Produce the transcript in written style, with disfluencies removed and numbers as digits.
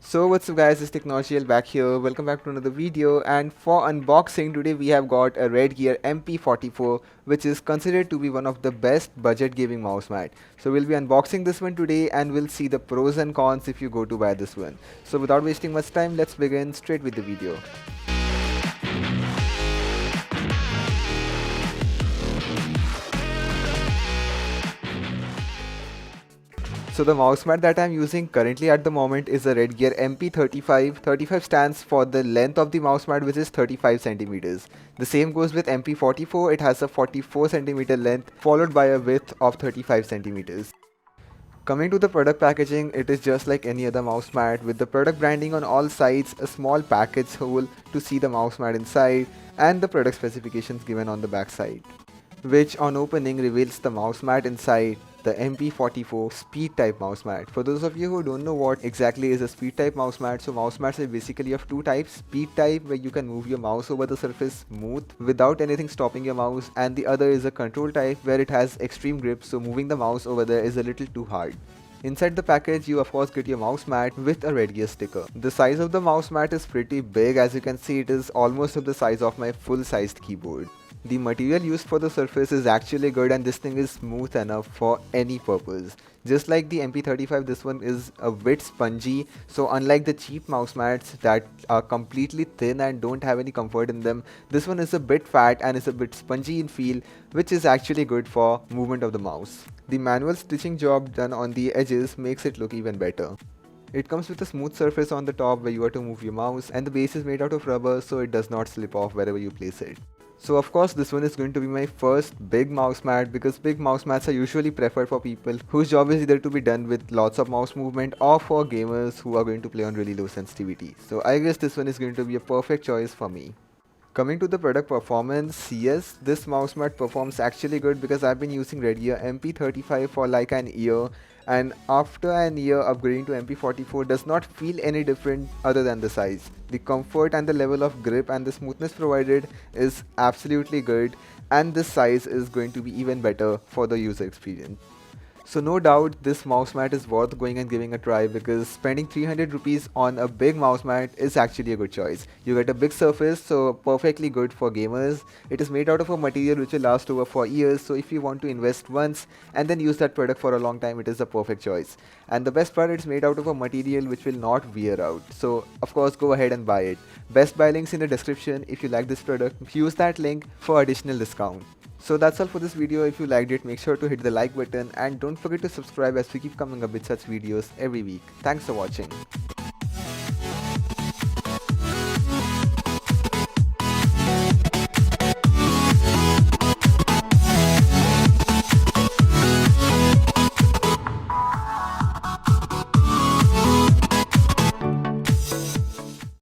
So what's up guys, it's Technological back here. Welcome back to another video, and for unboxing today we have got a RedGear MP44, which is considered to be one of the best budget gaming mouse mat. So we'll be unboxing this one today and we'll see the pros and cons if you go to buy this one. So without wasting much time, let's begin straight with the video. So the mouse mat that I'm using currently at the moment is a RedGear MP35. 35 stands for the length of the mouse mat, which is 35 centimeters. The same goes with MP44. It has a 44 centimeter length followed by a width of 35 centimeters. Coming to the product packaging, it is just like any other mouse mat with the product branding on all sides, a small package hole to see the mouse mat inside, and the product specifications given on the back side, which on opening reveals the mouse mat inside, the MP44 speed type mouse mat. For those of you who don't know what exactly is a speed type mouse mat, so mouse mats are basically of two types: speed type, where you can move your mouse over the surface smooth without anything stopping your mouse, and the other is a control type where it has extreme grip, so moving the mouse over there is a little too hard. Inside the package, you of course get your mouse mat with a RedGear sticker. The size of the mouse mat is pretty big. As you can see, it is almost of the size of my full-sized keyboard. The material used for the surface is actually good, and this thing is smooth enough for any purpose. Just like the MP35, this one is a bit spongy, so unlike the cheap mouse mats that are completely thin and don't have any comfort in them, this one is a bit fat and is a bit spongy in feel, which is actually good for movement of the mouse. The manual stitching job done on the edges makes it look even better. It comes with a smooth surface on the top where you are to move your mouse, and the base is made out of rubber so it does not slip off wherever you place it. So of course this one is going to be my first big mouse mat, because big mouse mats are usually preferred for people whose job is either to be done with lots of mouse movement or for gamers who are going to play on really low sensitivity. So I guess this one is going to be a perfect choice for me. Coming to the product performance, yes, this mouse mat performs actually good because I've been using RedGear MP35 for like an year, and after an year upgrading to MP44 does not feel any different other than the size. The comfort and the level of grip and the smoothness provided is absolutely good, and this size is going to be even better for the user experience. So no doubt this mouse mat is worth going and giving a try, because spending 300 rupees on a big mouse mat is actually a good choice. You get a big surface, so perfectly good for gamers. It is made out of a material which will last over 4 years, so if you want to invest once and then use that product for a long time, it is a perfect choice. And the best part, it's made out of a material which will not wear out. So of course go ahead and buy it. Best buy links in the description. If you like this product, use that link for additional discount. So that's all for this video. If you liked it, make sure to hit the like button and don't forget to subscribe, as we keep coming up with such videos every week. Thanks for watching.